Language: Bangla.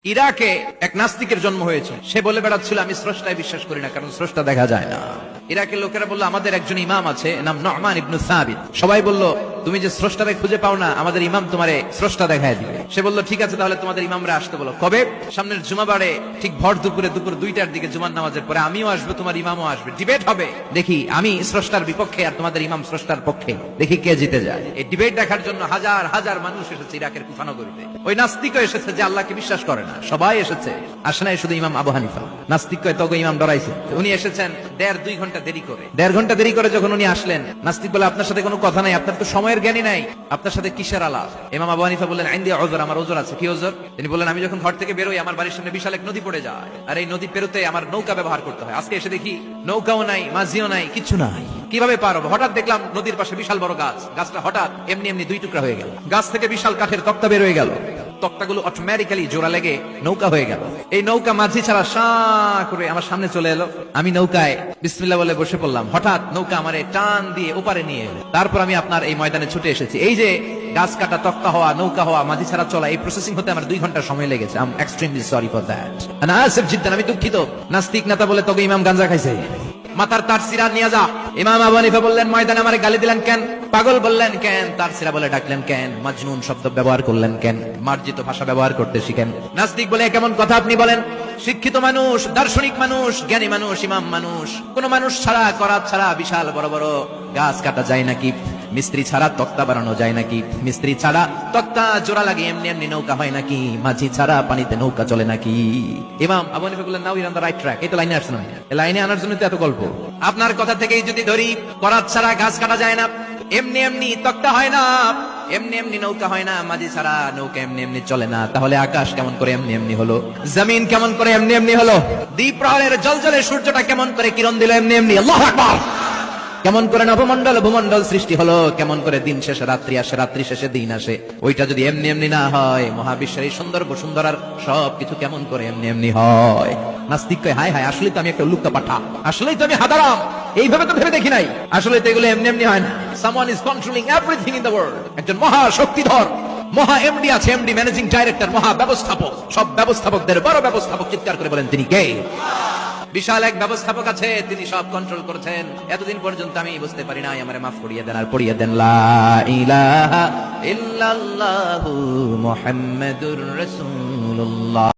ইরাকে এক নাস্তিকের জন্ম হয়েছে। সে বলে বেড়াচ্ছিল আমি স্রষ্টায় বিশ্বাস করি না, কারণ স্রষ্টা দেখা যায় না। ইরাকের লোকেরা বললো আমাদের একজন ইমাম আছে, নাম নুমান ইবনে সাবিত। সবাই বলল তুমি যে স্রষ্টারে খুঁজে পাও না, আমাদের ইমাম তোমারে স্রষ্টা দেখায় দিবে। সে বলল ঠিক আছে, তাহলে তোমাদের ইমামরা আসতে বলো। কবে? সামনের জুমাবারে ঠিক ভর দুপুরে, দুপুর 2টার দিকে জুমার নামাজের পরে আমিও আসবো, তোমার ইমামও আসবে, ডিবেট হবে। দেখি আমি স্রষ্টার বিপক্ষে আর তোমাদের ইমাম স্রষ্টার পক্ষে, দেখি কে জিতে যায়। এই ডিবেট দেখার জন্য হাজার হাজার মানুষ এসেছে ইরাকের কুফা নগরীতে। ওই নাস্তিকও এসেছে যে আল্লাহকে বিশ্বাস করে না, সবাই এসেছে। আসে নাই শুধু ইমাম আবু হানিফা। নাস্তিক তখন ইমাম ডরাইছে। উনি এসেছেন 1.5-2 ঘন্টা দেরি করে। 1.5 ঘন্টা দেরি করে যখন উনি আসলেন, নাস্তিক বলে আপনার সাথে কোনো কথা নাই, আপনার তো সময়ের জ্ঞানই নাই, আপনার সাথে কিসের আলাপ? ইমাম আবু হানিফা বললেন আইন দিয়ে ওজর, আমার ওজর আছে। কি ওজর? তিনি বললেন আমি যখন ঘর থেকে বেরোই আমার বাড়ির সামনে বিশাল এক নদী পড়ে যায়, আর এই নদী পেরোতে আমার নৌকা ব্যবহার করতে হয়। আজকে এসে দেখি নৌকাও নাই, মাঝিও নাই, কিছু নাই, কিভাবে পার হবো? হঠাৎ দেখলাম নদীর পাশে বিশাল বড় গাছ, গাছটা হঠাৎ এমনি এমনি 2 টুকরা হয়ে গেল। গাছ থেকে বিশাল কাঠের তক্তা বের হয়ে গেল, তক্তাগুলো অটোমেটিক্যালি জোড়া লেগে নৌকা হয়ে গেল। এই নৌকা মাঝি ছাড়া সা করে আমার সামনে চলে এলো। আমি নৌকায় বিসমিল্লাহ বলে বসে পড়লাম। হঠাৎ নৌকা আমারে টান দিয়ে ওপারে নিয়ে এলো। তারপর আমি আপনার এই ময়দানে ছুটে এসেছি। এই যে গাছ কাটা, তক্তা হওয়া, নৌকা হওয়া, মাঝি ছাড়া চলা, এই প্রসেসিং হতে আমার 2 ঘন্টা সময় লেগেছে। I am extremely sorry for that. আনা আসিফ জিদ্দান, আমি দুঃখিত। নাস্তিক নেতা বলে তোকে ইমাম গাঞ্জা খাইছে, মাথার তার সিরা নিয়ে যা। ইমাম আবু হানিফা বললেন ময়দানে আমারে গালি দিলেন কেন? পাগল বললেন কেন? তার সিরা বলে ডাকলেন কেন? মাজনুন শব্দ ব্যবহার করলেন কেন? মার্জিত ভাষা ব্যবহার করতে শিখেন। নাস্তিক বলে কেমন কথা আপনি বলেন? শিক্ষিত মানুষ, দার্শনিক মানুষ, জ্ঞানী মানুষ, ইমাম মানুষ, কোন মানুষ ছাড়া, করাত ছাড়া বিশাল বড় বড় গাছ কাটা যায় নাকি? মিস্ত্রি ছাড়া তক্তা বানানো যায় নাকি? মিস্ত্রি ছাড়া তক্তা জোড়া লাগে এমনি এমনি নৌকা হয় নাকি? মাঝি ছাড়া পানিতে নৌকা চলে নাকি? ইমাম আবু হানিফা বললেন now you on the right track. এই তো লাইনে আসছেন, এই লাইনে আনার জন্য তো এত গল্প। আপনার কথা থেকেই যদি ধরি, করাত ছাড়া গাছ কাটা যায় না, এমনি এমনি তক্তা হয় না, এমনি এমনি নৌকা হয় না, মাঝি ছাড়া নৌকা এমনি এমনি চলে না, তাহলে আকাশ কেমন করে এমনি এমনি হলো? জমিন কেমন করে এমনি এমনি হলো? দ্বীপ প্রহরের জলজলে সূর্যটা কেমন করে কিরণ দিল এমনি এমনি? আল্লাহু আকবার। কেমন করে নবমণ্ডল ভূমণ্ডল সৃষ্টি হলো? কেমন করে দিন শেষে রাত্রি আসে, রাত্রি শেষে দিন আসে? ওইটা যদি এমনি এমনি না হয়, মহাবিশ্বের এই সুন্দর বসুন্ধরার সবকিছু কেমন করে এমনি এমনি হয়? নাস্তিক কয় হায় হায়, আসলেই তো আমি একটা উল্লুক্ত পাঠা, আসলেই তো আমি হাদারাম, এইভাবে তো ভেবে দেখি নাই। আসলে তো এগুলো এমনি এমনি হয় না। Someone is controlling everything in the world. একজন মহা শক্তিধর মহা এমডি আছে, এমডি ম্যানেজিং ডাইরেক্টর, মহা ব্যবস্থাপক। সব ব্যবস্থাপকদের বড় ব্যবস্থাপক। চিৎকার করে বলেন তিনি কে? বিশাল এক ব্যবস্থাপক আছে, তিনি সব কন্ট্রোল করছেন। এতদিন পর্যন্ত আমি বুঝতে পারি নাই, আমারে মাফ করিয়ে দেন। আর পড়িয়ে দেন লা ইলাহা ইল্লাল্লাহু মুহাম্মাদুর রাসূলুল্লাহ।